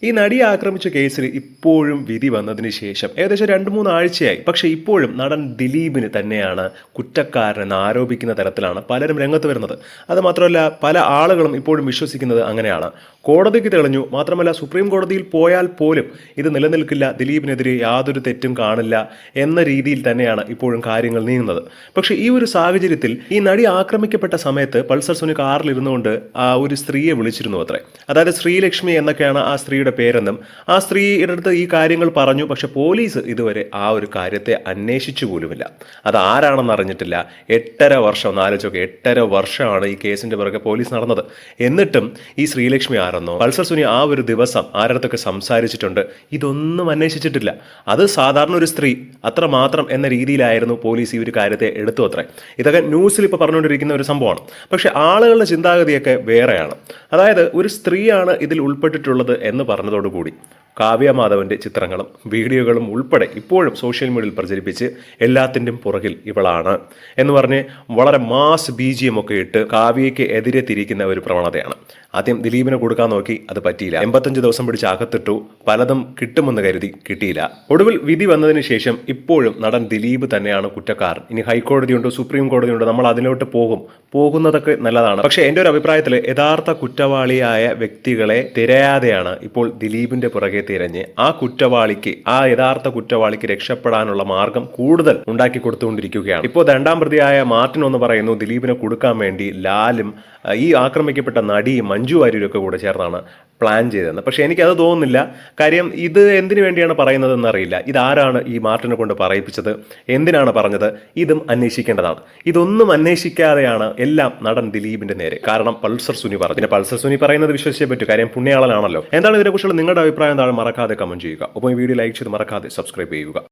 ഈ നടിയെ ആക്രമിച്ച കേസിൽ ഇപ്പോഴും വിധി വന്നതിന് ശേഷം ഏകദേശം 2-3 ആഴ്ചയായി. പക്ഷേ ഇപ്പോഴും നടൻ ദിലീപിന് തന്നെയാണ് കുറ്റക്കാരനെന്ന് ആരോപിക്കുന്ന തരത്തിലാണ് പലരും രംഗത്ത് വരുന്നത്. അതുമാത്രമല്ല പല ആളുകളും ഇപ്പോഴും വിശ്വസിക്കുന്നത് അങ്ങനെയാണ്. കോടതിക്ക് തെളിഞ്ഞു, മാത്രമല്ല സുപ്രീം കോടതിയിൽ പോയാൽ പോലും ഇത് നിലനിൽക്കില്ല, ദിലീപിനെതിരെ യാതൊരു തെറ്റും കാണില്ല എന്ന രീതിയിൽ തന്നെയാണ് ഇപ്പോഴും കാര്യങ്ങൾ നീങ്ങുന്നത്. പക്ഷേ ഈ ഒരു സാഹചര്യത്തിൽ ഈ നടി ആക്രമിക്കപ്പെട്ട സമയത്ത് പൾസർ സുനി കാറിൽ ഇരുന്നുകൊണ്ട് ഒരു സ്ത്രീയെ വിളിച്ചിരുന്നു അത്രേ. അതായത് ശ്രീലക്ഷ്മി എന്നൊക്കെയാണ് ആ സ്ത്രീയുടെ പേരെന്നും ആ സ്ത്രീയുടെ അടുത്ത് ഈ കാര്യങ്ങൾ പറഞ്ഞു. പക്ഷെ പോലീസ് ഇതുവരെ ആ ഒരു കാര്യത്തെ അന്വേഷിച്ചു പോലുമില്ല. അത് ആരാണെന്ന് അറിഞ്ഞിട്ടില്ല. 8.5 വർഷം, 8.5 വർഷമാണ് ഈ കേസിന്റെ പുറകെ പോലീസ് നടന്നത്. എന്നിട്ടും ഈ ശ്രീലക്ഷ്മി ആരെന്നോ പൾസർ സുനി ആ ഒരു ദിവസം ആരടുത്തൊക്കെ സംസാരിച്ചിട്ടുണ്ട്, ഇതൊന്നും അന്വേഷിച്ചിട്ടില്ല. അത് സാധാരണ ഒരു സ്ത്രീ അത്രമാത്രം എന്ന രീതിയിലായിരുന്നു പോലീസ് ഈ ഒരു കാര്യത്തെ എടുത്തു അത്രേ. ഇതൊക്കെ ന്യൂസിൽ ഇപ്പോൾ പറഞ്ഞുകൊണ്ടിരിക്കുന്ന ഒരു സംഭവമാണ്. പക്ഷെ ആളുകളുടെ ചിന്താഗതിയൊക്കെ വേറെയാണ്. അതായത് ഒരു സ്ത്രീയാണ് ഇതിൽ ഉൾപ്പെട്ടിട്ടുള്ളത് എന്ന് പറഞ്ഞതോടുകൂടി കാവ്യ മാധവന്റെ ചിത്രങ്ങളും വീഡിയോകളും ഉൾപ്പെടെ ഇപ്പോഴും സോഷ്യൽ മീഡിയയിൽ പ്രചരിപ്പിച്ച് എല്ലാത്തിൻ്റെയും പുറകിൽ ഇവളാണ് എന്ന് പറഞ്ഞ് വളരെ മാസ് BGM ഒക്കെ ഇട്ട് കാവ്യയ്ക്ക് എതിരെ തിരിക്കുന്ന ഒരു പ്രവണതയാണ്. ആദ്യം ദിലീപിനെ കൊടുക്കാൻ നോക്കി, അത് പറ്റിയില്ല. 85 ദിവസം പിടിച്ച് അകത്തിട്ടു, പലതും കിട്ടുമെന്ന് കരുതി കിട്ടിയില്ല. ഒടുവിൽ വിധി വന്നതിന് ശേഷം ഇപ്പോഴും നടൻ ദിലീപ് തന്നെയാണ് കുറ്റക്കാരൻ. ഇനി ഹൈക്കോടതിയുണ്ട്, സുപ്രീം കോടതിയുണ്ട്, നമ്മൾ അതിലോട്ട് പോകുന്നതൊക്കെ നല്ലതാണ്. പക്ഷേ എൻ്റെ ഒരു അഭിപ്രായത്തിൽ യഥാർത്ഥ കുറ്റവാളിയായ വ്യക്തികളെ തിരയാതെയാണ് ഇപ്പോൾ ദിലീപിന്റെ പുറകെ തിരഞ്ഞ് ആ യഥാർത്ഥ കുറ്റവാളിക്ക് രക്ഷപ്പെടാനുള്ള മാർഗം കൂടുതൽ ഉണ്ടാക്കി കൊടുത്തുകൊണ്ടിരിക്കുകയാണ്. ഇപ്പോൾ 2ാം പ്രതിയായ മാർട്ടിൻ എന്ന് പറയുന്നു ദിലീപിനെ കൊടുക്കാൻ വേണ്ടി ലാലും ഈ ആക്രമിക്കപ്പെട്ട നടി മഞ്ജു വാര്യരൊക്കെ കൂടെ ചേർന്നാണ് പ്ലാൻ ചെയ്തതെന്ന്. പക്ഷേ എനിക്കത് തോന്നുന്നില്ല. കാര്യം ഇത് എന്തിനു വേണ്ടിയാണ് പറയുന്നതെന്ന് അറിയില്ല. ഇതാരാണ് ഈ മാർട്ടിനെ കൊണ്ട് പറയിപ്പിച്ചത്, എന്തിനാണ് പറഞ്ഞത്, ഇതും അന്വേഷിക്കേണ്ടതാണ്. ഇതൊന്നും അന്വേഷിക്കാതെയാണ് എല്ലാം നടൻ ദിലീപിന്റെ നേരെ. കാരണം പൾസർ സുനി പറഞ്ഞു. പിന്നെ പൾസർ സുനി പറയുന്നത് വിശ്വസിച്ചേ പറ്റൂ, കാര്യം പുണ്യാളനാണല്ലോ. എന്താണ് ഇതിനെക്കുറിച്ചുള്ള നിങ്ങളുടെ അഭിപ്രായം? താഴെ മറക്കാതെ കമന്റ് ചെയ്യുക. ഒപ്പം ഈ വീഡിയോ ലൈക്ക് ചെയ്ത് മറക്കാതെ സബ്സ്ക്രൈബ് ചെയ്യുക.